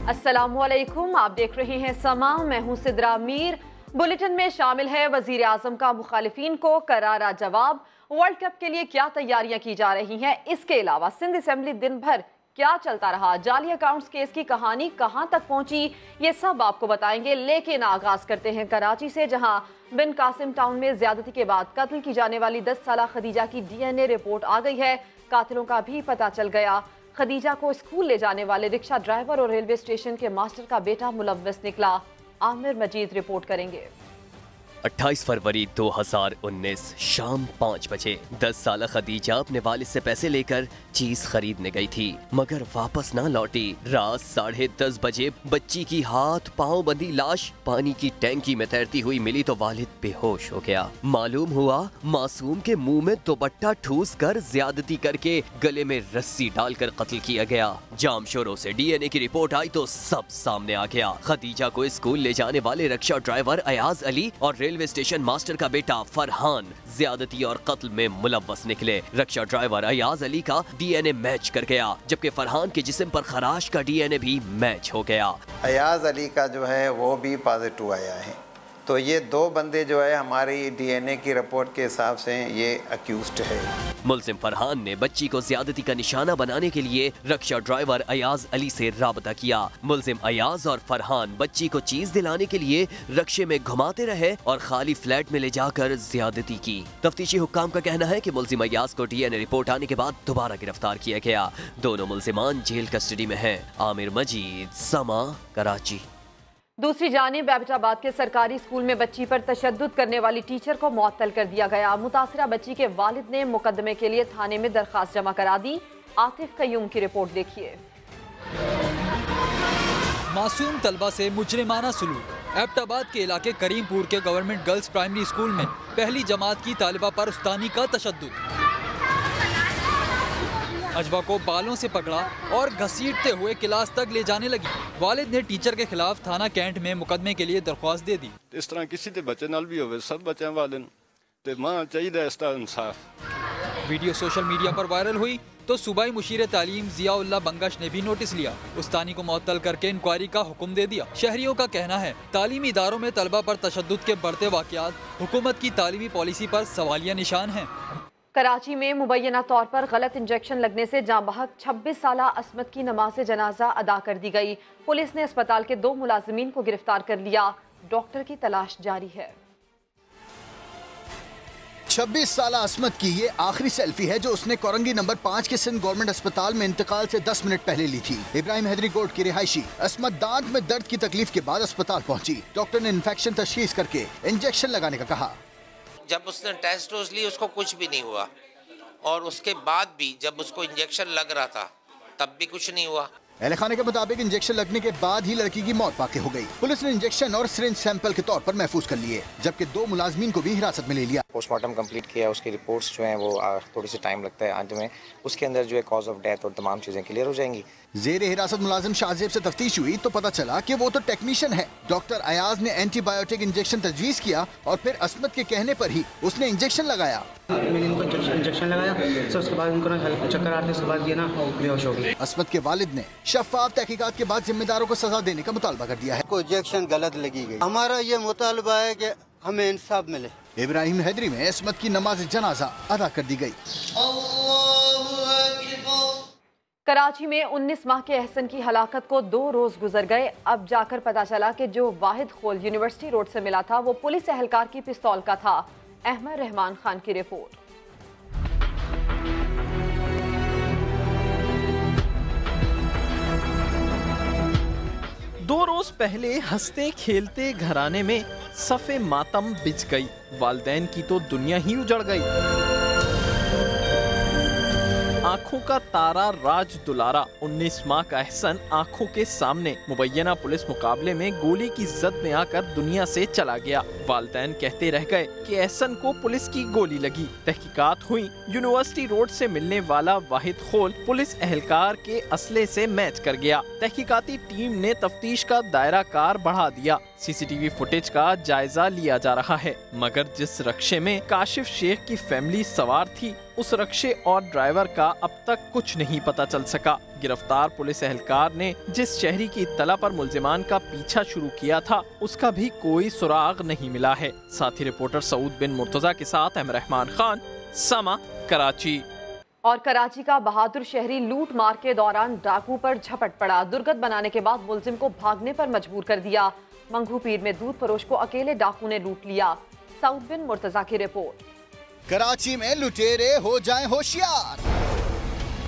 अस्सलामुअलैकुम, आप देख रहे हैं समा। मैं हूं सिद्रा मीर। बुलेटिन में शामिल है वजीर आजम का मुखालिफिन को करारा जवाब, वर्ल्ड कप के लिए क्या तैयारियां की जा रही हैं, इसके अलावा सिंध असेंबली दिन भर क्या चलता रहा, जाली अकाउंट्स केस की कहानी कहां तक पहुंची, ये सब आपको बताएंगे। लेकिन आगाज करते हैं कराची से, जहां बिन कासिम टाउन में ज्यादती के बाद कत्ल की जाने वाली 10 साला खदीजा की DNA रिपोर्ट आ गई है। कातिलों का भी पता चल गया। खदीजा को स्कूल ले जाने वाले रिक्शा ड्राइवर और रेलवे स्टेशन के मास्टर का बेटा मुलव्वस निकला। आमिर मजीद रिपोर्ट करेंगे। 28 फरवरी 2019 शाम 5 बजे 10 साला खदीजा अपने वालिद से पैसे लेकर चीज खरीदने गई थी, मगर वापस ना लौटी। रात 10:30 बजे बच्ची की हाथ पांव बंधी लाश पानी की टैंकी में तैरती हुई मिली तो वालिद बेहोश हो गया। मालूम हुआ मासूम के मुंह में दुपट्टा ठूस कर ज्यादती करके गले में रस्सी डालकर कत्ल किया गया। जाम शोरों से DNA की रिपोर्ट आई तो सब सामने आ गया। खदीजा को स्कूल ले जाने वाले रिक्शा ड्राइवर अयाज अली और रेलवे स्टेशन मास्टर का बेटा फरहान ज्यादती और कत्ल में मुलव्वस निकले। रिक्शा ड्राइवर अयाज अली का DNA मैच कर गया, जबकि फरहान के जिस्म पर खराश का DNA भी मैच हो गया। अयाज अली का जो है वो भी पॉजिटिव आया है, तो ये दो बंदे जो है हमारी DNA की रिपोर्ट के हिसाब से ये अक्यूज्ड है। मुलजिम फरहान ने बच्ची को ज्यादती का निशाना बनाने के लिए रिक्शा ड्राइवर अयाज अली से राबता किया। मुलजिम अयाज और फरहान बच्ची को चीज दिलाने के लिए रिक्शे में घुमाते रहे और खाली फ्लैट में ले जाकर ज्यादती की। तफ्तीशी हुक्काम का कहना है कि मुलजिम अयाज को DNA रिपोर्ट आने के बाद दोबारा गिरफ्तार किया गया। दोनों मुलजिमान जेल कस्टडी में हैं। आमिर मजीद, समा, कराची। दूसरी जानिब एबटाबाद के सरकारी स्कूल में बच्ची पर तशद्दुद करने वाली टीचर को मुअत्तल कर दिया गया। मुतासिरा बच्ची के वालिद ने मुकदमे के लिए थाने में दरखास्त जमा करा दी। आतिफ कयूम की रिपोर्ट देखिए। मासूम तलबा से मुजरिमाना सलूक। एबटाबाद के इलाके करीमपुर के गवर्नमेंट गर्ल्स प्राइमरी स्कूल में पहली जमात की तालिबा पर उस्तानी का तशद्दुद। अजवा को बालों से पकड़ा और घसीटते हुए क्लास तक ले जाने लगी। वालिद ने टीचर के खिलाफ थाना कैंट में मुकदमे के लिए दरख्वास्त दे दी। इस तरह किसी के बच्चे नाल भी होवे, सब बच्चों वाले ते मां चाहिए इसका इंसाफ। वीडियो सोशल मीडिया पर वायरल हुई तो सूबाई मुशीर तालीम जियाउल्लाह बंगश ने भी नोटिस लिया। उस्तानी को मुअत्तल करके इंक्वायरी का हुक्म दे दिया। शहरियों का कहना है तालीमी इदारों में तलबा पर तशद्दुद के बढ़ते वाक़यात हुकूमत की तालीमी पॉलिसी पर सवालिया निशान हैं। कराची में मुबैना तौर पर गलत इंजेक्शन लगने से जांबहक 26 साला अस्मत की नमाज जनाजा अदा कर दी गई। पुलिस ने अस्पताल के 2 मुलाजिमीन को गिरफ्तार कर लिया। डॉक्टर की तलाश जारी है। 26 साला अस्मत की ये आखिरी सेल्फी है जो उसने कोरंगी नंबर 5 के सिंध गवर्नमेंट अस्पताल में इंतकाल से 10 मिनट पहले ली थी। इब्राहिम हैदरी कोर्ट की रिहायशी अस्मत दांत में दर्द की तकलीफ के बाद अस्पताल पहुंची। डॉक्टर ने इन्फेक्शन तशखीस करके इंजेक्शन लगाने का कहा। जब उसने टेस्ट डोज ली उसको कुछ भी नहीं हुआ, और उसके बाद भी जब उसको इंजेक्शन लग रहा था तब भी कुछ नहीं हुआ। अहले खाने के मुताबिक इंजेक्शन लगने के बाद ही लड़की की मौत वाक़ई हो गई। पुलिस ने इंजेक्शन और सिरिंज सैंपल के तौर पर महफूज कर लिए, जबकि 2 मुलाजमीन को भी हिरासत में ले लिया। पोस्टमार्टम कंप्लीट किया, उसकी रिपोर्ट्स जो हैं वो थोड़ी सी टाइम लगता है अंत में, उसके अंदर जो है कॉज ऑफ डेथ और तमाम चीजें क्लियर हो जाएंगी। जेर हिरासत मुलाजिम शाहजेब से तफ्तीश हुई तो पता चला कि वो तो टेक्नीशियन है। डॉक्टर अयाज ने एंटीबायोटिक इंजेक्शन तजवीज़ किया और फिर अस्मत के कहने पर ही उसने इंजेक्शन लगाया। मैंने इनको इंजेक्शन लगाया, तो उसके बाद उनको चक्कर आते, उसके बाद ये ना बेहोश हो गए। अस्मत के वालिद ने शफाफ तहकीकात के बाद जिम्मेदारों को सजा देने का मुतालबा कर दिया है। इंजेक्शन गलत लगी गई, हमारा ये मुतालबा है कि हमें इंसाफ मिले। इब्राहिम हैदरी में अस्मत की नमाज जनाजा अदा कर दी गई। कराची में 19 माह के एहसन की हलाकत को 2 रोज गुजर गए। अब जाकर पता चला कि जो वाहिद खोल यूनिवर्सिटी रोड से मिला था वो पुलिस एहलकार की पिस्तौल का था। अहमद रहमान खान की रिपोर्ट। दो रोज पहले हंसते खेलते घराने में सफ़े मातम बिछ गई। वालिदैन की तो दुनिया ही उजड़ गई। आंखों का तारा राज दुलारा 19 माह का एहसन आंखों के सामने मुबैना पुलिस मुकाबले में गोली की जद में आकर दुनिया से चला गया। वालिदैन कहते रह गए कि एहसन को पुलिस की गोली लगी। तहकीकात हुई, यूनिवर्सिटी रोड से मिलने वाला वाहिद खोल पुलिस एहलकार के असले से मैच कर गया। तहकीकाती टीम ने तफ्तीश का दायरा कार बढ़ा दिया। CCTV फुटेज का जायजा लिया जा रहा है, मगर जिस रक्शे में काशिफ शेख की फैमिली सवार थी उस रक्शे और ड्राइवर का अब तक कुछ नहीं पता चल सका। गिरफ्तार पुलिस एहलकार ने जिस शहरी की इत्तला पर मुल्जिमान का पीछा शुरू किया था उसका भी कोई सुराग नहीं मिला है। साथी रिपोर्टर सऊद बिन मुर्तजा के साथ अहमद रहमान खान, समा, कराची। और कराची का बहादुर शहरी लूट मार के दौरान डाकू पर झपट पड़ा। दुर्गत बनाने के बाद मुल्जिम को भागने पर मजबूर कर दिया। मंगू पीर में दूध फरोश को अकेले डाकू ने लूट लिया। सऊद बिन मुर्तजा की रिपोर्ट। कराची में लुटेरे हो जाएं होशियार,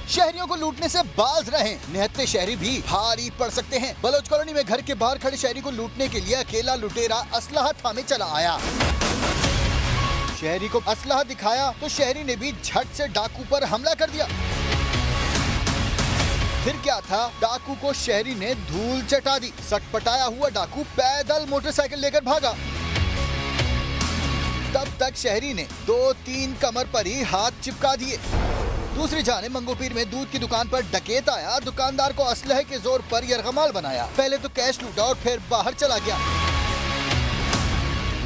शहरियों को लूटने से बाज रहें। निहत्ते शहरी भी भारी पड़ सकते हैं। बलोच कॉलोनी में घर के बाहर खड़े शहरी को लूटने के लिए अकेला लुटेरा असलहा थामे चला आया। शहरी को असलहा दिखाया तो शहरी ने भी झट से डाकू पर हमला कर दिया। फिर क्या था, डाकू को शहरी ने धूल चटा दी। सटपटाया हुआ डाकू पैदल मोटरसाइकिल लेकर भागा। तब तक शहरी ने 2-3 कमर पर ही हाथ चिपका दिए। दूसरी जानिब मंगोपीर में दूध की दुकान पर डकैत आया। दुकानदार को असलहे के जोर पर यरगमाल बनाया। पहले तो कैश लूटा और फिर बाहर चला गया।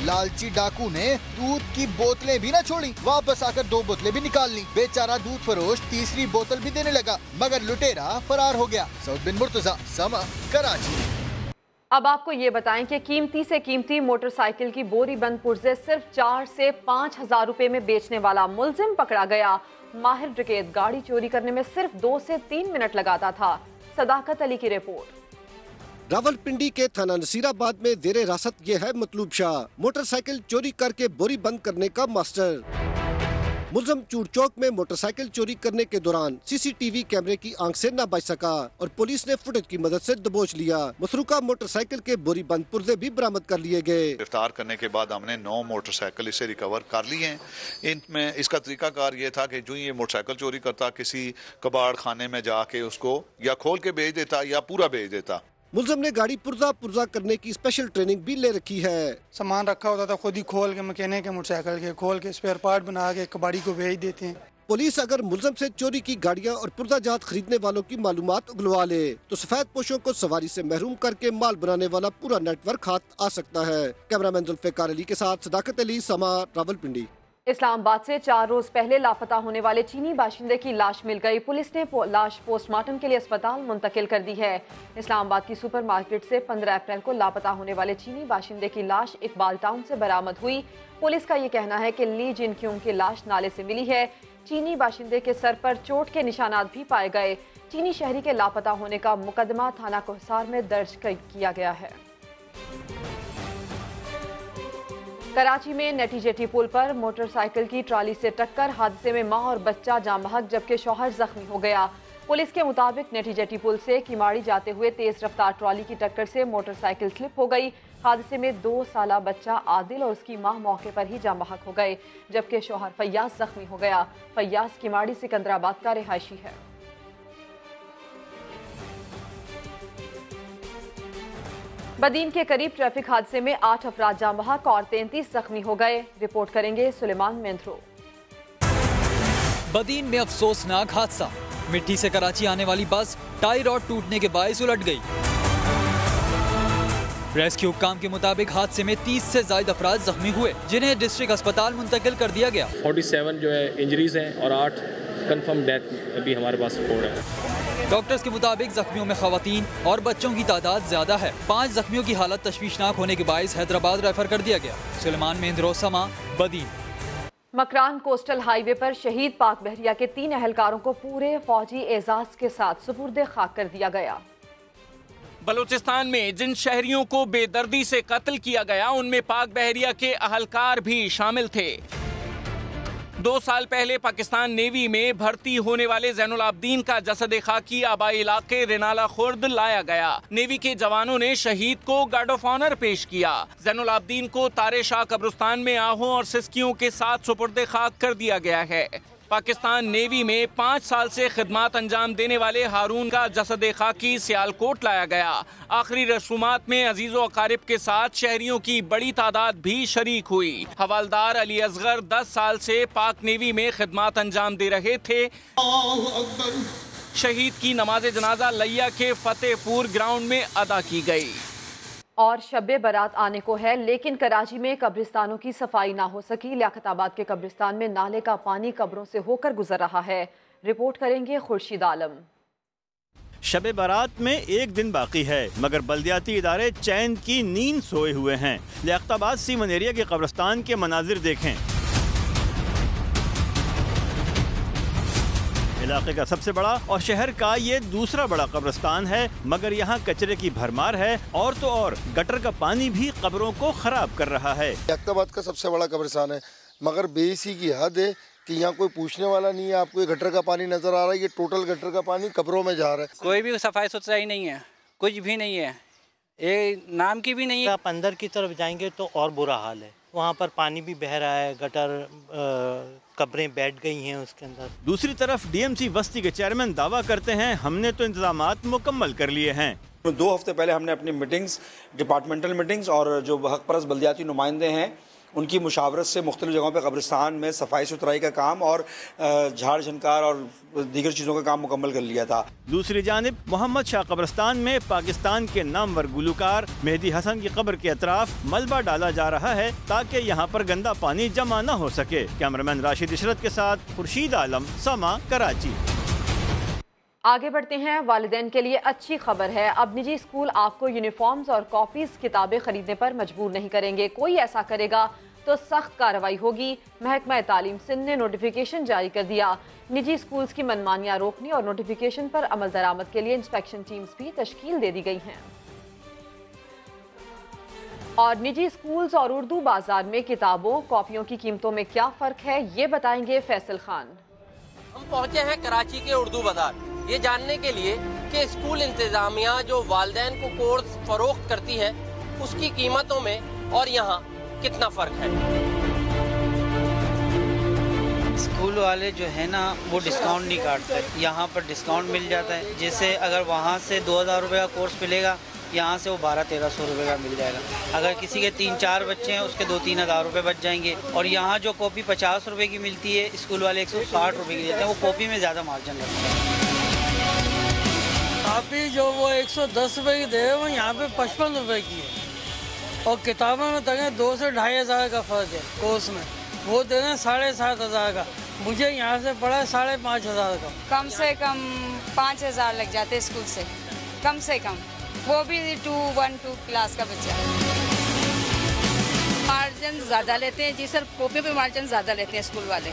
लालची डाकू ने दूध की बोतलें भी न छोड़ी, वापस आकर 2 बोतलें भी निकाल ली। बेचारा दूध फरोश तीसरी बोतल भी देने लगा, मगर लुटेरा फरार हो गया। सऊद बिन मुर्तजा, समा, कराची। अब आपको ये बताएं कि कीमती से कीमती मोटरसाइकिल की बोरी बंद पुर्जे सिर्फ 4 से 5 हजार रुपए में बेचने वाला मुल्जिम पकड़ा गया। माहिर डकैत गाड़ी चोरी करने में सिर्फ 2 से 3 मिनट लगाता था। सदाकत अली की रिपोर्ट। रावलपिंडी के थाना नसीराबाद में जेर हिरासत ये है मतलूब शाह, मोटरसाइकिल चोरी करके बोरी बंद करने का मास्टर। मुल्जिम चूड़ चौक में मोटरसाइकिल चोरी करने के दौरान सीसीटीवी कैमरे की आंख से न बच सका और पुलिस ने फुटेज की मदद से दबोच लिया। मसरूका मोटरसाइकिल के बोरी बंद पुर्जे भी बरामद कर लिए गए। गिरफ्तार करने के बाद हमने 9 मोटरसाइकिल इसे रिकवर कर लिए हैं। इनमें इसका तरीकाकार ये था कि जो ये मोटरसाइकिल चोरी करता किसी कबाड़ खाने में जाके उसको या खोल के बेच देता या पूरा बेच देता। मुल्जिम ने गाड़ी पुर्जा करने की स्पेशल ट्रेनिंग भी ले रखी है। सामान रखा होता था खुद ही खोल के, मैकेनिक के मोटरसाइकिल के खोल के स्पेयर पार्ट बना के कबाड़ी को भेज देते हैं। पुलिस अगर मुल्जिम से चोरी की गाड़ियां और पुर्जाजात खरीदने वालों की मालूमात उगलवा ले तो सफेद पोशों को सवारी से महरूम करके माल बनाने वाला पूरा नेटवर्क हाथ आ सकता है। कैमरामैन जुल्फिकार अली के साथ सदाकत अली, समा, रावलपिंडी। इस्लामाबाद से 4 रोज पहले लापता होने वाले चीनी बाशिंदे की लाश मिल गई। पुलिस ने लाश पोस्टमार्टम के लिए अस्पताल मुंतकिल कर दी है। इस्लामाबाद की सुपरमार्केट से 15 अप्रैल को लापता होने वाले चीनी बाशिंदे की लाश इकबाल टाउन से बरामद हुई। पुलिस का ये कहना है कि ली जिनक्यूंग की लाश नाले से मिली है। चीनी बाशिंदे के सर पर चोट के निशानात भी पाए गए। चीनी शहरी के लापता होने का मुकदमा थाना कोहसार में दर्ज किया गया है। कराची में नेटी-जेटी पुल पर मोटरसाइकिल की ट्राली से टक्कर, हादसे में मां और बच्चा जाम बहक जबकि शौहर जख्मी हो गया। पुलिस के मुताबिक नेटी-जेटी पुल से किमाड़ी जाते हुए तेज रफ्तार ट्राली की टक्कर से मोटरसाइकिल स्लिप हो गई। हादसे में 2 साला बच्चा आदिल और उसकी मां मौके पर ही जाम बहक हो गए जबकि शौहर फैयाज जख्मी हो गया। फैयाज किमाड़ी सिकंदराबाद का रिहायशी है। बदीन के करीब ट्रैफिक हादसे में 8 अफराद जाम बहक और 33 जख्मी हो गए। रिपोर्ट करेंगे सुलेमान मेंथ्रो। बदीन में अफसोसनाक हादसा, मिट्टी से कराची आने वाली बस टायर रॉड टूटने के बायस उलट गई। रेस्क्यू हुक्काम के मुताबिक हादसे में 30 से ज्यादा अफराद जख्मी हुए जिन्हें डिस्ट्रिक्ट अस्पताल मुंतकिल कर दिया गया। 47 जो है इंजरीज हैं और 8 कंफर्म डेथ अभी हमारे पास रिपोर्ट है। डॉक्टर्स के मुताबिक जख्मियों में खवातीन और बच्चों की तादाद ज्यादा है। 5 जख्मियों की हालत तशवीशनाक होने के बायस हैदराबाद रेफर कर दिया गया। सुलेमान मेंद्रो, समा, बदीन। मकरान कोस्टल हाईवे पर शहीद पाक बहरिया के 3 अहलकारों को पूरे फौजी एजाज के साथ सुपुर्दे खाक कर दिया गया। बलूचिस्तान में जिन शहरियों को बेदर्दी से कत्ल किया गया उनमें पाक बहरिया के अहलकार भी शामिल थे। 2 साल पहले पाकिस्तान नेवी में भर्ती होने वाले जैनुल आबदीन का जसद खाकी आबाई इलाके रेनाला खुर्द लाया गया। नेवी के जवानों ने शहीद को गार्ड ऑफ ऑनर पेश किया। जैनुल आबदीन को तारे शाह कब्रिस्तान में आहों और सिस्कियों के साथ सुपुर्दे खाक कर दिया गया है। पाकिस्तान नेवी में 5 साल से खिदमत अंजाम देने वाले हारून का जसद खाकी सियालकोट लाया गया। आखिरी रसूमात में अजीज़ो अकारिब के साथ शहरियों की बड़ी तादाद भी शरीक हुई। हवालदार अली असगर 10 साल से पाक नेवी में खिदमत अंजाम दे रहे थे। शहीद की नमाज जनाजा लैया के फतेहपुर ग्राउंड में अदा की गई। और शब बारात आने को है, लेकिन कराची में कब्रिस्तानों की सफाई ना हो सकी। लियाकताबाद के कब्रिस्तान में नाले का पानी कब्रों से होकर गुजर रहा है। रिपोर्ट करेंगे खुर्शीद आलम। शब बारात में एक दिन बाकी है, मगर बल्दियाती इदारे चैन की नींद सोए हुए हैं। लियाकताबाद सीवन एरिया के कब्रिस्तान के मनाजिर देखें। इलाके का सबसे बड़ा और शहर का ये दूसरा बड़ा कब्रिस्तान है, मगर यहाँ कचरे की भरमार है और तो और गटर का पानी भी कब्रों को खराब कर रहा है। लियाकताबाद का सबसे बड़ा कब्रिस्तान है, मगर बेइज्जती की हद है कि यहाँ कोई पूछने वाला नहीं है। आपको ये गटर का पानी नजर आ रहा है, ये टोटल गटर का पानी कब्रों में जा रहा है। कोई भी सफाई सुथराई नहीं है, कुछ भी नहीं है, ये नाम की भी नहीं है। आप अंदर की तरफ जाएंगे तो और बुरा हाल है, वहाँ पर पानी भी बह रहा है, गटर कब्रें बैठ गई हैं उसके अंदर। दूसरी तरफ डीएमसी बस्ती के चेयरमैन दावा करते हैं, हमने तो इंतजामात मुकम्मल कर लिए हैं। 2 हफ्ते पहले हमने अपनी मीटिंग्स, डिपार्टमेंटल मीटिंग्स और जो हक परस्त बल्दियाती नुमाइंदे हैं उनकी मुशावरत से मुख्तलिफ जगहों पर कब्रिस्तान में सफाई सुथराई का काम और झाड़ झनकार और दीगर चीज़ों का काम मुकम्मल कर लिया था। दूसरी जानिब मोहम्मद शाह कब्रिस्तान में पाकिस्तान के नामवर गुलकार मेहदी हसन की कब्र के अतराफ मलबा डाला जा रहा है ताकि यहाँ पर गंदा पानी जमा न हो सके। कैमरामैन राशिद इशरत के साथ खुर्शीद आलम, समा, कराची। आगे बढ़ते हैं। वालिदैन के लिए अच्छी खबर है, अब निजी स्कूल आपको यूनिफॉर्म्स और कॉपीज किताबें खरीदने पर मजबूर नहीं करेंगे। कोई ऐसा करेगा तो सख्त कार्रवाई होगी। महकमा तालीम सिंध ने नोटिफिकेशन जारी कर दिया। निजी स्कूल्स की मनमानियां रोकने और नोटिफिकेशन पर अमल दरामद के लिए इंस्पेक्शन टीम्स भी तश्कील दे दी गई हैं। और निजी स्कूल्स और उर्दू बाजार में किताबों कॉपियों की कीमतों में क्या फर्क है, ये बताएंगे फैसल खान। हम पहुंचे हैं कराची के उर्दू बाजार, ये जानने के लिए कि स्कूल इंतजामिया जो वालिदैन को कोर्स फरोख्त करती है उसकी कीमतों में और यहाँ कितना फर्क है। स्कूल वाले जो है ना वो डिस्काउंट नहीं काटते, यहाँ पर डिस्काउंट मिल जाता है। जैसे अगर वहाँ से 2000 रुपये का कोर्स मिलेगा, यहाँ से वो 1200-1300 रुपये का मिल जाएगा। अगर किसी के 3-4 बच्चे हैं उसके 2-3 हज़ार रुपये बच जाएंगे। और यहाँ जो कॉपी 50 रुपये की मिलती है, स्कूल वाले 160 रुपये की देते हैं, वो कॉपी में ज़्यादा मार्जिन रखते हैं। कॉपी जो वो 110 रुपये की दे रहे हैं वो यहाँ पे 55 रुपये की है। और किताबों में तक 2 से 2,500 का फ़र्क है। कोर्स में वो दे रहे हैं 7,500 का, मुझे यहाँ से पड़ा है 5,500 का। कम से कम 5,000 लग जाते स्कूल से, कम से कम, वो भी 1-2 क्लास का बच्चा। मार्जिन ज़्यादा लेते हैं जी सर, कॉपी पे मार्जिन ज़्यादा लेते हैं स्कूल वाले।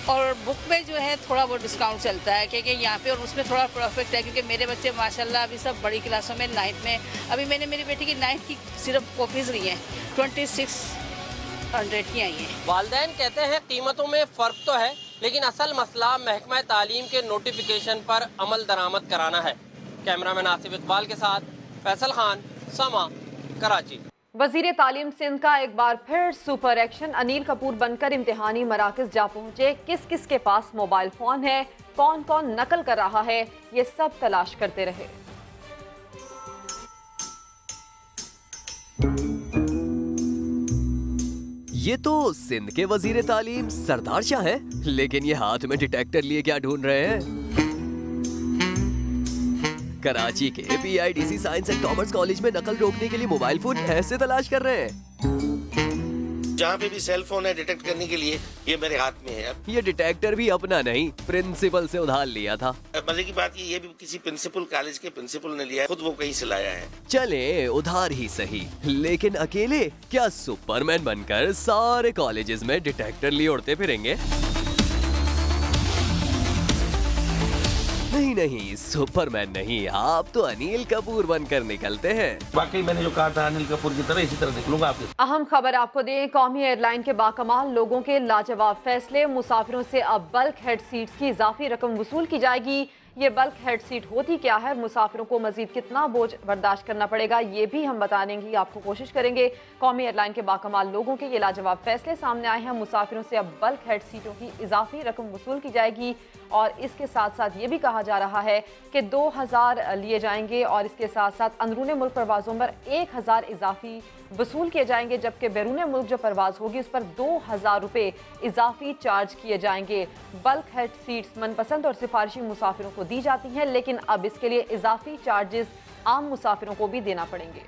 और बुक में जो है थोड़ा बहुत डिस्काउंट चलता है, क्योंकि यहाँ पे और उसमें थोड़ा प्रॉफिट है, क्योंकि मेरे बच्चे माशाल्लाह अभी सब बड़ी क्लासों में 9th में, अभी मैंने मेरी बेटी की 9th की सिर्फ कॉपीज़ ली हैं, 2600 की आई हैं। वालिदैन कहते हैं कीमतों में फ़र्क तो है, लेकिन असल मसला महकमा तालीम के नोटिफिकेशन पर अमल दरामद कराना है। कैमरामैन आसिफ इकबाल के साथ फैसल खान, समा, कराची। वजीर तालीम सिंध का एक बार फिर सुपर एक्शन, अनिल कपूर बनकर इम्तिहानी मराकज़ जा पहुंचे। किस किस के पास मोबाइल फोन है, कौन कौन नकल कर रहा है, ये सब तलाश करते रहे। ये तो सिंध के वजीर तालीम सरदार शाह हैं, लेकिन ये हाथ में डिटेक्टर लिए क्या ढूंढ रहे हैं? कराची के PIDC science and commerce college में नकल रोकने के लिए मोबाइल फोन ऐसे तलाश कर रहे हैं। जहाँ पे भी सेल फोन है डिटेक्ट करने के लिए, ये मेरे हाथ में है। ये डिटेक्टर भी अपना नहीं, प्रिंसिपल से उधार लिया था। मजे की बात ये भी किसी प्रिंसिपल कॉलेज के प्रिंसिपल ने लिया है, खुद वो कहीं से लाया है। चले उधार ही सही, लेकिन अकेले क्या सुपरमैन बनकर सारे कॉलेजेस में डिटेक्टर लिए उड़ते फिरेंगे? नहीं, सुपरमैन नहीं, आप तो अनिल कपूर बनकर निकलते हैं। वाकई मैंने जो कहा था अनिल कपूर की तरह इसी तरह निकलूंगा आपके। अहम खबर आपको दें, कौमी एयरलाइन के बाकमाल लोगों के लाजवाब फैसले, मुसाफिरों से अब बल्क हेड सीट्स की इजाफी रकम वसूल की जाएगी। ये बल्क हेड सीट होती क्या है, मुसाफिरों को मजीद कितना बोझ बर्दाश्त करना पड़ेगा, ये भी हम बताने की आपको कोशिश करेंगे। कौमी एयरलाइन के बाकमाल लोगों के ये लाजवाब फैसले सामने आए हैं। मुसाफिरों से अब बल्क हेड सीटों की इजाफी रकम वसूल की जाएगी और इसके साथ साथ ये भी कहा जा रहा है कि 2000 लिए जाएंगे और इसके साथ साथ अंदरूनी मुल्क परवाज़ों पर 1000 इजाफी वसूल किए जाएंगे, जबकि बैरून मुल्क जो परवाज़ होगी उस पर 2000 रुपये इजाफी चार्ज किए जाएंगे। बल्क हेड सीट्स मनपसंद और सिफारिशी मुसाफिरों को दी जाती हैं, लेकिन अब इसके लिए इजाफी चार्जेस आम मुसाफिरों को भी देना पड़ेंगे।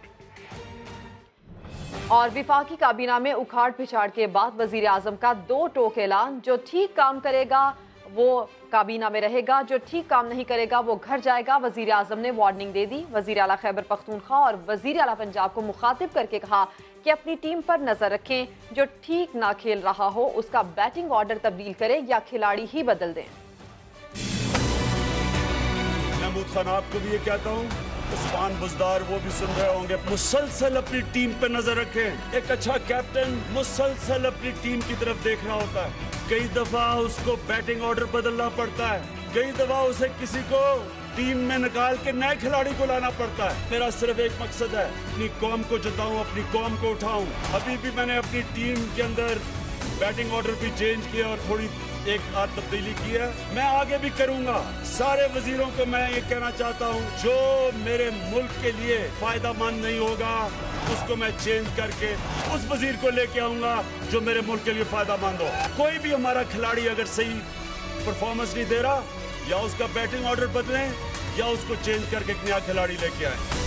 और विफाकी काबीना में उखाड़ पिछाड़ के बाद वजीर आजम का 2 टोक ऐलान। जो ठीक काम करेगा वो काबीना में रहेगा, जो ठीक काम नहीं करेगा वो घर जाएगा। वजीर आजम ने वार्निंग दे दी। वजीर आला खैबर पख्तूनख्वा और वजीर आला पंजाब को मुखातिब करके कहा कि अपनी टीम पर नजर रखें, जो ठीक ना खेल रहा हो उसका बैटिंग ऑर्डर तब्दील करें या खिलाड़ी ही बदल दें। महमूद खान आपको भी ये कहता हूँ, उस्मान बुजदार वो भी सुन रहे होंगे, मुसलसल अपनी टीम पे नजर रखें। एक अच्छा कैप्टन मुसलसल अपनी टीम की तरफ देख रहा होता है। कई दफा उसको बैटिंग ऑर्डर बदलना पड़ता है, कई दफा उसे किसी को टीम में निकाल के नए खिलाड़ी को लाना पड़ता है। मेरा सिर्फ एक मकसद है, अपनी कौम को जिताऊं, अपनी कौम को उठाऊं। अभी भी मैंने अपनी टीम के अंदर बैटिंग ऑर्डर भी चेंज किया और थोड़ी एक आध तब्दीली की है। मैं आगे भी करूंगा। सारे वजीरों को मैं ये कहना चाहता हूँ, जो मेरे मुल्क के लिए फायदा मंद नहीं होगा उसको मैं चेंज करके उस वजीर को लेके आऊंगा जो मेरे मुल्क के लिए फायदा मंद हो। कोई भी हमारा खिलाड़ी अगर सही परफॉर्मेंस नहीं दे रहा, या उसका बैटिंग ऑर्डर बदलें या उसको चेंज करके एक नया खिलाड़ी लेके आए।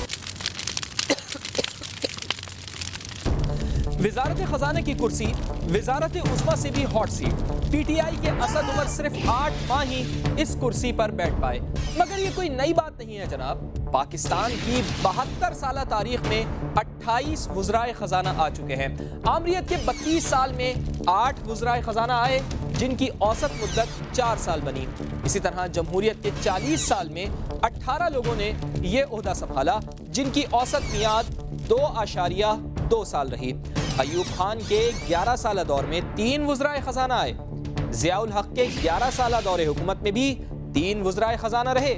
वजारत खजाना की कुर्सी वजारत उस्मा से भी हॉट सीट। पीटीआई के असद उमर सिर्फ 8 माह ही इस कुर्सी पर बैठ पाए, मगर ये कोई नई बात नहीं है जनाब। पाकिस्तान की 72 साल तारीख में 28 वज़राए खजाना आ चुके हैं। आमरीत के 32 साल में 8 वज़राए खजाना आए, जिनकी औसत मुद्दत 4 साल बनी। इसी तरह जमहूरियत के 40 साल में 18 लोगों ने ये ओहदा संभाला, जिनकी औसत मियाद 2.2 साल रही। अयूब खान के 11 साल दौर में 3 वज़राए खजाना आए। ज़ियाउल हक के 11 साल दौरे हुकूमत में भी 3 वज़राए खजाना रहे।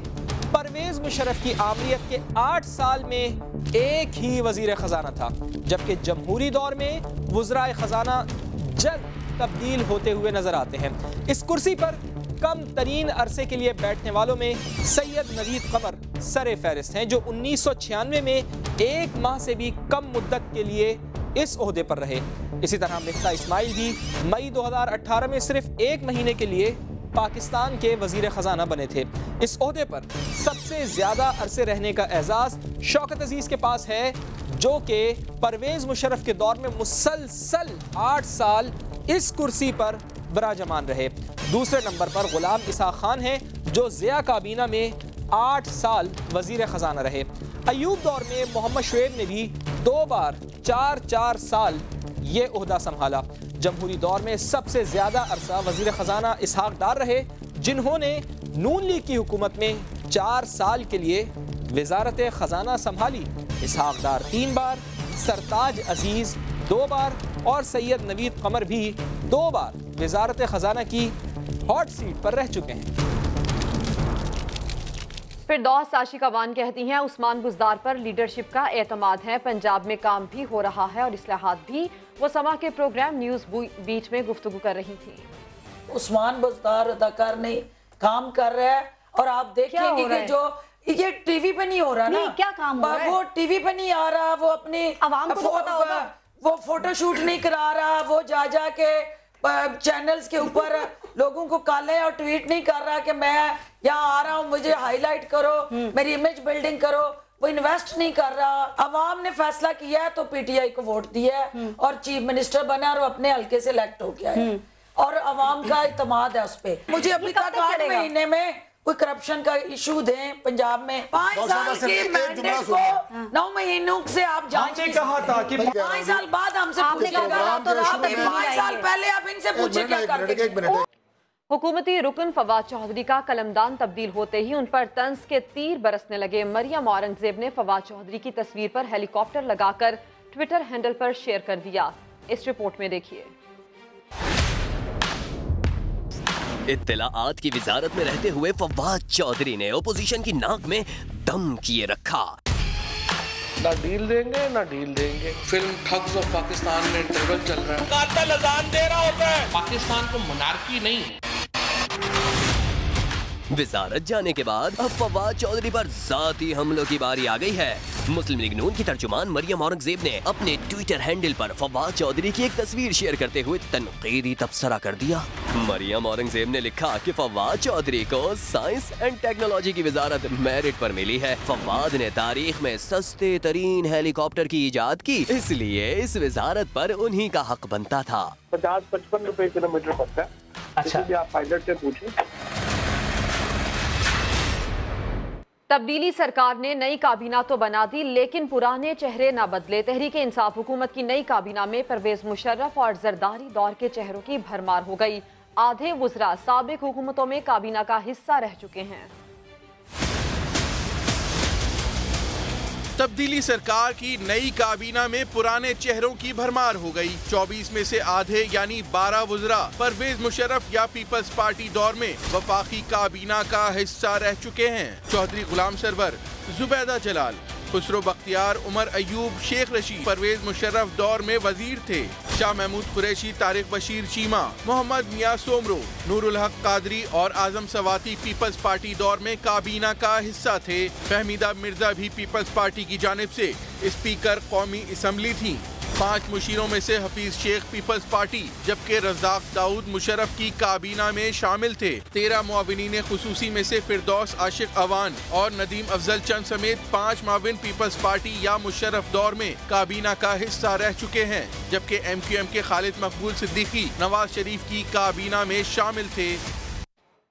परवेज मुशर्रफ की आमरीत के 8 साल में एक ही वज़ीर खजाना था, जबकि जमहूरी दौर में वज़राए खजाना जल्द तब्दील होते हुए नजर आते हैं। इस कुर्सी पर कम तरीन अरसे के लिए बैठने वालों में सैयद नवीद कमर सरे फहरिस्त हैं, जो 1996 में 1 माह से भी कम मुद्दत के लिए इस ओहदे पर रहे। इसी तरह मिफ्ता इस्माइल भी मई 2018 में सिर्फ 1 महीने के लिए पाकिस्तान के वजीर खजाना बने थे। इस ओहदे पर सबसे ज्यादा अरसे रहने का एजाज शौकत अजीज के पास है, जो कि परवेज मुशर्रफ के दौर में मुसलसल 8 साल इस कुर्सी पर बराजमान रहे। दूसरे नंबर पर गुलाम इसाक खान हैं, जो ज़िया काबीना में 8 साल वजीर खजाना रहे। अयूब दौर में मोहम्मद शुएब ने भी 2 बार 4-4 साल ये ओहदा संभाला। जमहूरी दौर में सबसे ज्यादा अरसा वजीर खजाना इसहाक डार रहे, जिन्होंने नून लीग की हुकूमत में 4 साल के लिए वजारत खजाना संभाली। इसहाक डार 3 बार, सरताज अजीज 2 बार और सैयद नवीद कमर भी 2 बार वजारत खजाना की हॉट सीट पर रह चुके हैं। फिरदौस साशी कवान कहती हैं, उस्मान बुजदार पर लीडरशिप का एतमाद है, पंजाब में काम भी हो रहा है और इस्लाहात भी। वो समा के प्रोग्राम न्यूज बीट में गुफ्तगू कर रही थी। उस्मान बुजदार अदाकार नहीं काम कर रहा है, और आप देखेंगे कि जो ये टीवी पे नहीं हो रहा ना, क्या काम हो रहा है? वो टीवी पे नहीं आ रहा, वो अपने अवाम को पता होगा, वो फोटोशूट नहीं करा रहा, वो जा के चैनल्स के ऊपर लोगों को काले और ट्वीट नहीं कर रहा कि मैं यहाँ आ रहा हूँ, मुझे हाईलाइट करो, मेरी इमेज बिल्डिंग करो। वो इन्वेस्ट नहीं कर रहा। अवाम ने फैसला किया है तो पीटीआई को वोट दिया है और चीफ मिनिस्टर बना और अपने हल्के से इलेक्ट हो गया है और अवाम का इत्मीनान है उस पे। मुझे अभी तक 8 महीने में कोई करप्शन का इशू दें पंजाब में। 5 साल के मैंडेट को 9 महीनों से आप जांच कहा था कि 5 साल बाद हमसे पूछेगा, 5 साल पहले आप इनसे पूछे क्या करते। हुकूमती रुकन फवाद चौधरी का कलमदान तब्दील होते ही उन पर तंज के तीर बरसने लगे। मरियम औरंगजेब ने फवाद चौधरी की तस्वीर पर हेलीकॉप्टर लगाकर ट्विटर हैंडल पर शेयर कर दिया। इस रिपोर्ट में देखिए। इत्तलाआत की विजारत में रहते हुए फवाद चौधरी ने ओपोजिशन की नाक में दम किए रखा। ना डील देंगे ना डील देंगे। फिल्म ठग्स ऑफ पाकिस्तान में इंटरवल चल रहा है। कातिल अजान दे रहा होता है। पाकिस्तान को मोनार्की नहीं। वजारत जाने के बाद अब फवाद चौधरी पर जाती हमलों की बारी आ गई है। मुस्लिम लीग नून की तर्जुमान मरियम औरंगजेब ने अपने ट्विटर हैंडल पर फवाद चौधरी की एक तस्वीर शेयर करते हुए तनकीदी तबसरा कर दिया। मरियम औरंगजेब ने लिखा कि फवाद चौधरी को साइंस एंड टेक्नोलॉजी की वजारत मेरिट पर मिली है। फवाद ने तारीख में सस्ते तरीन हेलीकॉप्टर की इजाद की, इसलिए इस वजारत पर उन्हीं का हक बनता था। 50-55 रुपए किलोमीटर पड़ता है। अच्छा, आप पायलट से पूछें। तब्दीली सरकार ने नई काबीना तो बना दी, लेकिन पुराने चेहरे न बदले। तहरीक इंसाफ हुकूमत की नई काबीना में परवेज मुशर्रफ और जरदारी दौर के चेहरों की भरमार हो गई। आधे वुज़रा साबिक हुकूमतों में काबीना का हिस्सा रह चुके हैं। तब्दीली सरकार की नई काबीना में पुराने चेहरों की भरमार हो गई। 24 में से आधे यानी 12 वुज़रा परवेज मुशर्रफ या पीपल्स पार्टी दौर में वफाकी काबीना का हिस्सा रह चुके हैं। चौधरी गुलाम सरवर, जुबैदा जलाल, खुसरो बख्तियार, उमर अयूब, शेख रशीद परवेज मुशर्रफ दौर में वजीर थे। शाह महमूद कुरैशी, तारिक बशीर चीमा, मोहम्मद मियां सोमरो, नूरुल हक कादरी और आजम सवाती पीपल्स पार्टी दौर में काबीना का हिस्सा थे। फहमीदा मिर्जा भी पीपल्स पार्टी की जानिब से स्पीकर कौमी असम्बली थी। 5 मुशीरों में से हफीज शेख पीपल्स पार्टी, जबकि रज़ाक दाऊद मुशर्रफ की काबीना में शामिल थे। 13 मुआविनीन खुसूसी में से फिरदौस आशिक अवान और नदीम अफजल चंद समेत 5 मुआविन पीपल्स पार्टी या मुशर्रफ दौर में काबीना का हिस्सा रह चुके हैं, जबकि MQM के खालिद मकबूल सिद्दीकी नवाज शरीफ की काबीना में शामिल थे।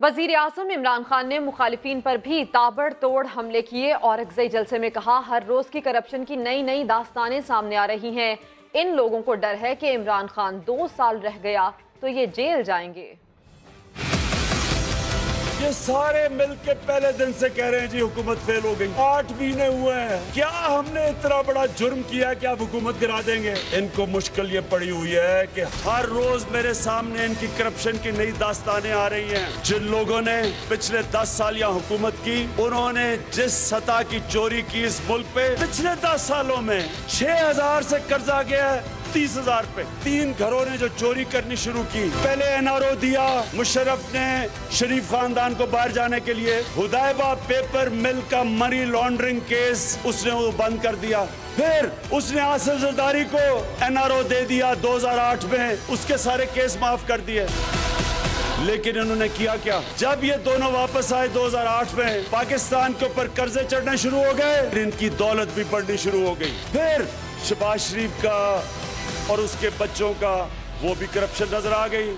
वजीर आज़म इमरान खान ने मुखालिफिन पर भी ताबड़तोड़ हमले किए और औरकज़ई जलसे में कहा, हर रोज की करप्शन की नई नई दास्तानें सामने आ रही हैं। इन लोगों को डर है कि इमरान खान 2 साल रह गया तो ये जेल जाएंगे। ये सारे मिलके पहले दिन से कह रहे हैं जी हुकूमत फेल हो गई। 8 महीने हुए हैं, क्या हमने इतना बड़ा जुर्म किया कि आप हुकूमत गिरा देंगे? इनको मुश्किल ये पड़ी हुई है कि हर रोज मेरे सामने इनकी करप्शन की नई दास्तानें आ रही हैं। जिन लोगों ने पिछले 10 साल यहाँ हुकूमत की, उन्होंने जिस सतह की चोरी की इस मुल्क पे पिछले 10 सालों में 6000 से कर्जा गया है 30,000 पे। 3 घरों ने जो चोरी करनी शुरू की, पहले NRO दिया, मुशर्रफ ने शरीफ खानदान को बाहर जाने के लिए, हुदैबा पेपर मिल का मनी लॉन्ड्रिंग केस उसने वो बंद कर दिया। फिर उसने आसिफ जरदारी को NRO दे दिया 2008 में, उसके सारे केस माफ कर दिए। लेकिन इन्होंने किया क्या? जब ये दोनों वापस आए 2008 में, पाकिस्तान के ऊपर कर्जे चढ़ने शुरू हो गए, इनकी दौलत भी बढ़नी शुरू हो गई। फिर शहबाज शरीफ का और उसके बच्चों का वो भी करप्शन नजर आ गई,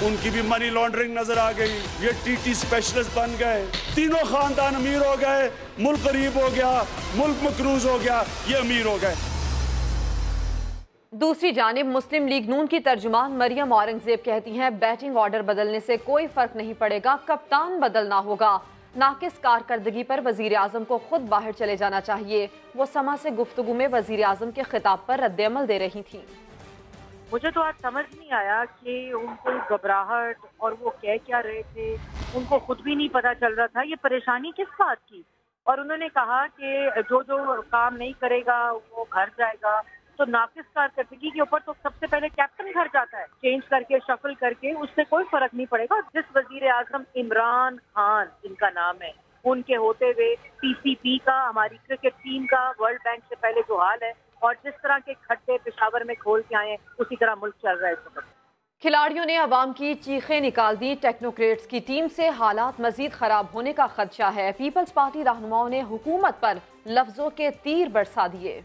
उनकी भी मनी लॉन्ड्रिंग नजर आ गई। ये TT स्पेशलिस्ट बन गए, तीनों खानदान अमीर हो गए, मुल्क गरीब हो गया, मुल्क मकरूज हो गया, ये अमीर हो गए। दूसरी जानिब मुस्लिम लीग नून की तर्जुमान मरियम औरंगजेब कहती हैं, बैटिंग ऑर्डर बदलने से कोई फर्क नहीं पड़ेगा, कप्तान बदलना होगा। नाकिस कारकर्दगी पर वजीर आजम को खुद बाहर चले जाना चाहिए। वो समा से गुफ्तगू में वजीर आजम के खिताब पर रद्द-ए-अमल दे रही थी। मुझे तो आज समझ नहीं आया कि उनको घबराहट और वो कह क्या रहे थे, उनको खुद भी नहीं पता चल रहा था ये परेशानी किस बात की। और उन्होंने कहा कि जो जो काम नहीं करेगा वो घर जाएगा। तो नाकिस कारकर्दगी के ऊपर तो सबसे पहले कैप्टन घर जाता है, चेंज करके शफल करके, उससे कोई फर्क नहीं पड़ेगा। जिस वजीर आजम इमरान खान इनका नाम है, उनके होते हुए PCB का, हमारी क्रिकेट टीम का वर्ल्ड बैंक से पहले जो हाल है और जिस तरह के खड्डे पेशावर में खोल के आए, उसी तरह मुल्क चल रहा है इस वक्त। खिलाड़ियों ने अवाम की चीखें निकाल दी। टेक्नोक्रेट्स की टीम से हालात मजीद खराब होने का खदशा है। पीपल्स पार्टी रहनुमाओं ने हुकूमत पर लफ्जों के तीर बरसा दिए।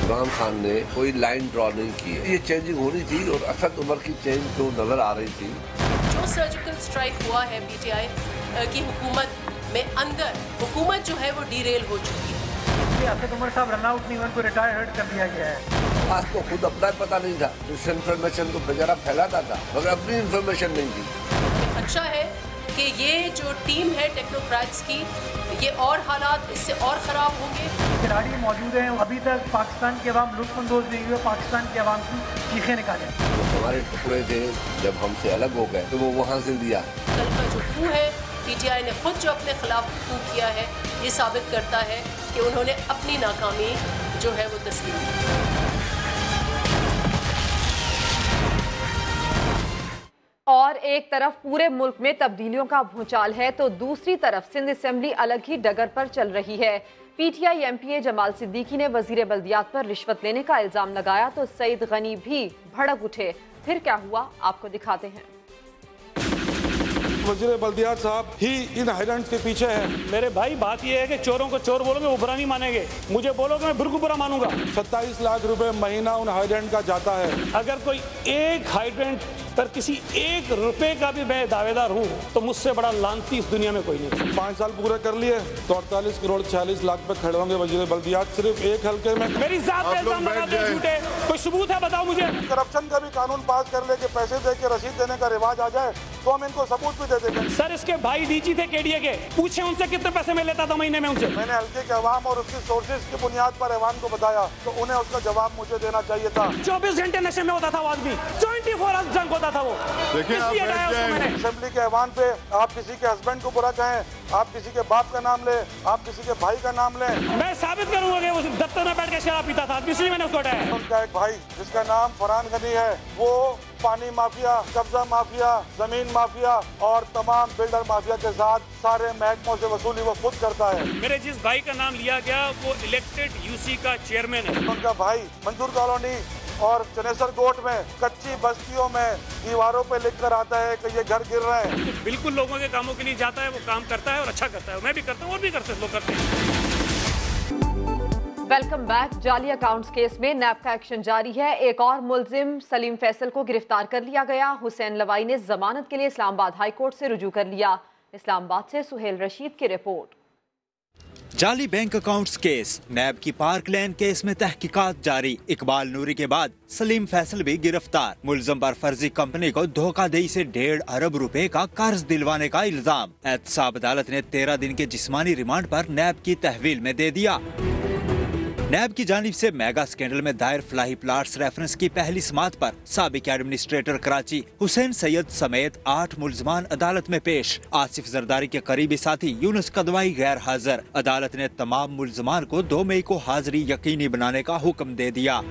इमरान खान ने कोई लाइन ड्रॉ नहीं की है। ये चेंजिंग होनी थी और असद उमर की चेंज जो नजर आ रही थी। जो सर्जिकल स्ट्राइक हुआ है PTI की हुकूमत में, अंदर हुकूमत जो है वो डीरेल हो चुकी है। असद उमर साहब रन आउट नहीं हुए, उनको रिटायर्ड कर दिया गया है। आज तो खुद अपना पता नहीं था, डिस इन्फॉर्मेशन तो बेचारा फैलाता था, मगर अपनी इन्फॉर्मेशन नहीं थी। अच्छा है कि ये जो टीम है टेक्नोक्रेट्स की, ये और हालात इससे और ख़राब होंगे। खिलाड़ी मौजूद हैं, अभी तक पाकिस्तान के अवाम लुत्फ़अंदोज़ नहीं हुए, पाकिस्तान के अवाम की चीखें निकालें। तो हमारे टुकड़े थे, जब हमसे अलग हो गए तो वो वहाँ से दिया। कल का जो coup है, PTI ने खुद जो अपने खिलाफ coup किया है, ये साबित करता है कि उन्होंने अपनी नाकामी जो है वो तस्लीम की। और एक तरफ पूरे मुल्क में तब्दीलियों का भूचाल है तो दूसरी तरफ सिंध असेंबली अलग ही डगर पर चल रही है। पीटीआई एमपीए जमाल सिद्दीकी ने वजीर बल्दियात पर रिश्वत लेने का इल्जाम लगाया तो सईद गनी भी भड़क उठे। फिर क्या हुआ आपको दिखाते हैं। वजीर बल्दियात साहब ही इन हाइडेंट्स के पीछे है। मेरे भाई बात ये है कि चोरों को चोर बोलोगे वो बुरा नहीं मानेंगे, मुझे बोलोगे मैं बिल्कुल बुरा मानूंगा। 27 लाख रुपए महीना उन हाइडेंट का जाता है। अगर कोई एक हाइडेंट पर किसी एक रुपए का भी मैं दावेदार हूँ तो मुझसे बड़ा लानती इस दुनिया में कोई नहीं। 5 साल पूरे कर लिए तो 48 करोड़ 46 लाख पे खड़े होंगे वजीर बल्दियात सिर्फ एक हल्के में। मेरी जात पे इल्जाम लगाते हैं झूठे, कोई सबूत है बताओ मुझे। करप्शन का भी कानून पास कर ले के पैसे दे के रसीद देने का रिवाज आ जाए तो हम इनको सबूत भी दे देंगे। सर इसके भाई डीजी थे केडीए के, पूछे उनसे कितने पैसे मैं लेता था महीने में उनसे। मैंने हल्के के अवाम और उसकी सोर्सेज की बुनियाद पर ऐवान को बताया तो उन्हें उसका जवाब मुझे देना चाहिए था। 24 घंटे नशे में होता था वो आदमी, 24 आवर्स ड्रंक होता था वो। असेंबली के ऐवान पे आप किसी के हस्बैंड को बुरा कहें, आप किसी के बाप का नाम ले, आप किसी के भाई का नाम ले, मैं साबित करूंगा कि उस दफ्तर में बैठ के शराब पीता था, इसलिए मैंने उसको हटाया। उनका एक भाई जिसका नाम फरहान गनी है वो पानी माफिया, कब्जा माफिया, जमीन माफिया और तमाम बिल्डर माफिया के साथ सारे महकमों से वसूली वो खुद करता है। मेरे जिस भाई का नाम लिया गया वो इलेक्टेड यूसी का चेयरमैन है। उनका भाई मंजूर कॉलोनी और चनेसर कोट में कच्ची बस्तियों में दीवारों पे लिख कर आता है कि ये घर गिर रहे हैं। बिल्कुल लोगों के कामों के लिए जाता है, वो काम करता है और अच्छा करता है। मैं भी करता हूँ और भी करते लोग करते हैं। Welcome back. जाली अकाउंट्स केस में नैब का एक्शन जारी है। एक और मुलजिम सलीम फैसल को गिरफ्तार कर लिया गया। हुसैन लवाई ने जमानत के लिए इस्लामाबाद हाई कोर्ट से रुजू कर लिया। इस्लामाबाद से सुहेल रशीद की रिपोर्ट। जाली बैंक अकाउंट्स केस, नैब की पार्क लैंड केस में तहकीकात जारी। इकबाल नूरी के बाद सलीम फैसल भी गिरफ्तार। मुलजम पर फर्जी कंपनी को धोखाधड़ी से 1.5 अरब रुपए का कर्ज दिलवाने का इल्जाम। एहतसाब अदालत ने 13 दिन के जिस्मानी रिमांड पर नैब की तहवील में दे दिया। नैब की जानिब से मेगा स्कैंडल में दायर फलाही प्लाट्स रेफरेंस की पहली समात पर साबिक एडमिनिस्ट्रेटर कराची हुसैन सैयद समेत 8 मुलजमान अदालत में पेश। आसिफ जरदारी के करीबी साथी यूनुस कदवाई गैर हाजिर। अदालत ने तमाम मुलजमान को 2 मई को हाजिरी यकीनी बनाने का हुक्म दे दिया।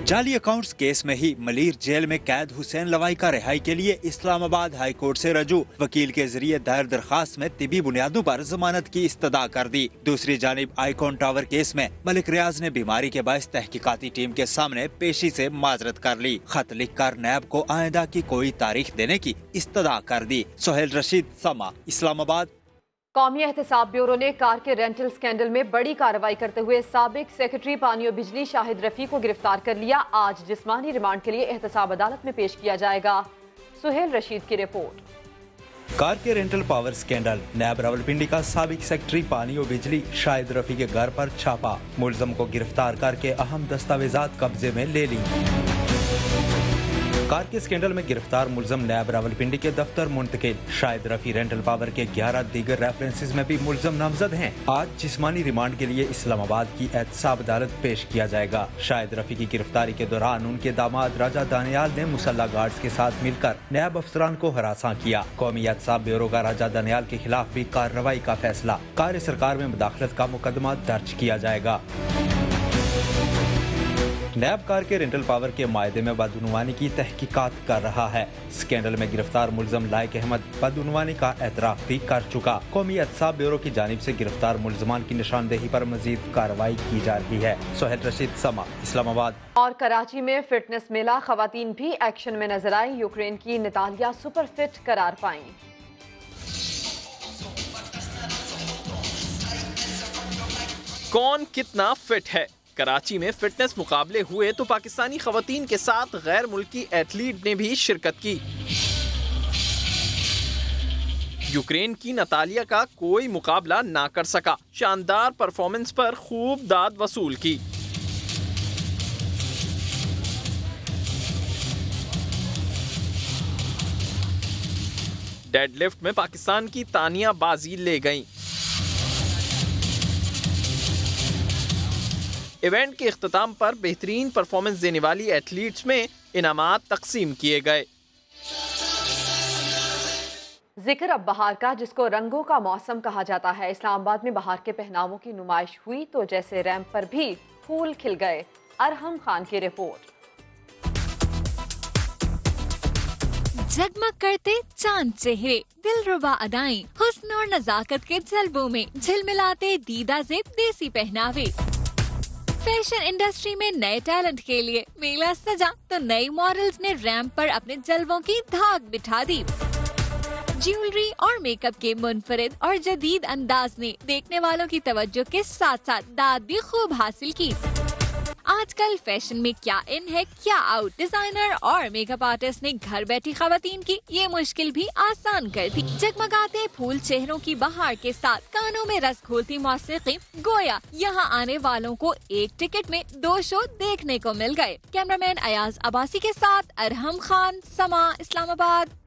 जाली अकाउंट्स केस में ही मलीर जेल में कैद हुसैन लवाई का रिहाई के लिए इस्लामाबाद हाई कोर्ट से रजू। वकील के जरिए दायर दरखास्त में तिबी बुनियादों पर जमानत की इस्तदा कर दी। दूसरी जानिब आइकॉन टावर केस में मलिक रियाज ने बीमारी के बायस तहकीकाती टीम के सामने पेशी से माजरत कर ली। खत लिख कर नैब को आइंदा की कोई तारीख देने की इस्तदा कर दी। सुहेल रशीद, समा, इस्लामाबाद। कौमी एहतसाब ब्यूरो ने कार के रेंटल स्कैंडल में बड़ी कार्रवाई करते हुए साबिक सेक्रेटरी पानी और बिजली शाहिद रफी को गिरफ्तार कर लिया। आज जिस्मानी रिमांड के लिए एहतसाब अदालत में पेश किया जाएगा। सुहेल रशीद की रिपोर्ट। कार के रेंटल पावर स्कैंडल, नैब रावलपिंडी का साबिक सेक्रेटरी पानी और बिजली शाहिद रफी के घर पर छापा। मुलजम को गिरफ्तार करके अहम दस्तावेजात कब्जे में ले ली। कार के स्कैंडल में गिरफ्तार मुलजम नैब रावलपिंडी के दफ्तर मुंतकिल। शाहिद रफी रेंटल पावर के 11 दीगर रेफरेंसेस में भी मुलजम नामजद हैं। आज जिस्मानी रिमांड के लिए इस्लामाबाद की एहतसाब अदालत पेश किया जाएगा। शाहिद रफी की गिरफ्तारी के दौरान उनके दामाद राजा दानियाल ने मुसल्ला गार्ड्स के साथ मिलकर नैब अफसरान को हरासा किया। कौमी एहतसाब ब्यूरो का राजा दानियाल के खिलाफ भी कार्रवाई का फैसला। कार्य सरकार में मुदाखलत का मुकदमा दर्ज किया जाएगा। नैब कार के रेंटल पावर के मायदे में बदउनवानी की तहकीकात कर रहा है। स्कैंडल में गिरफ्तार मुलजम लायक अहमद बदउनवानी का एतराफ भी कर चुका। कौमी एहतसाब ब्यूरो की जानिब से गिरफ्तार मुलजमान की निशानदेही पर मजीद कार्रवाई की जा रही है। सुहेल रशीद, समा, इस्लामाबाद। और कराची में फिटनेस मेला, खवातीन भी एक्शन में नजर आई। यूक्रेन की नतालिया सुपर फिट करार पाई। कौन कितना फिट है? कराची में फिटनेस मुकाबले हुए तो पाकिस्तानी खवातीन के साथ गैर मुल्की एथलीट ने भी शिरकत की। यूक्रेन की नतालिया का कोई मुकाबला ना कर सका। शानदार परफॉर्मेंस पर खूब दाद वसूल की। डेडलिफ्ट में पाकिस्तान की तानिया बाजी ले गईं। इवेंट के इख्तिताम पर बेहतरीन परफॉर्मेंस देने वाली एथलीट्स में इनामात तकसीम किए गए। जिक्र अब बहार का, जिसको रंगों का मौसम कहा जाता है। इस्लामाबाद में बहार के पहनावों की नुमाइश हुई तो जैसे रैंप पर भी फूल खिल गए। अरहम खान की रिपोर्ट। जगमग करते चांद चेहरे, दिलरुबा अदाएं, हुस्न और नजाकत के जलवों में झिलमिलाते दीदा ज़ेब देसी पहनावे। फैशन इंडस्ट्री में नए टैलेंट के लिए मेला सजा तो नई मॉडल्स ने रैंप पर अपने जलवों की धाक बिठा दी। ज्वेलरी और मेकअप के मुनफरिद और जदीद अंदाज ने देखने वालों की तवज्जो के साथ साथ दाद भी खूब हासिल की। आजकल फैशन में क्या इन है क्या आउट, डिजाइनर और मेकअप आर्टिस्ट ने घर बैठी खवातीन की ये मुश्किल भी आसान कर दी। जगमगाते फूल चेहरों की बहार के साथ कानों में रस घोलती मौसीकी, गोया यहाँ आने वालों को एक टिकट में 2 शो देखने को मिल गए। कैमरामैन अयाज अब्बासी के साथ अरहम खान, समा, इस्लामाबाद।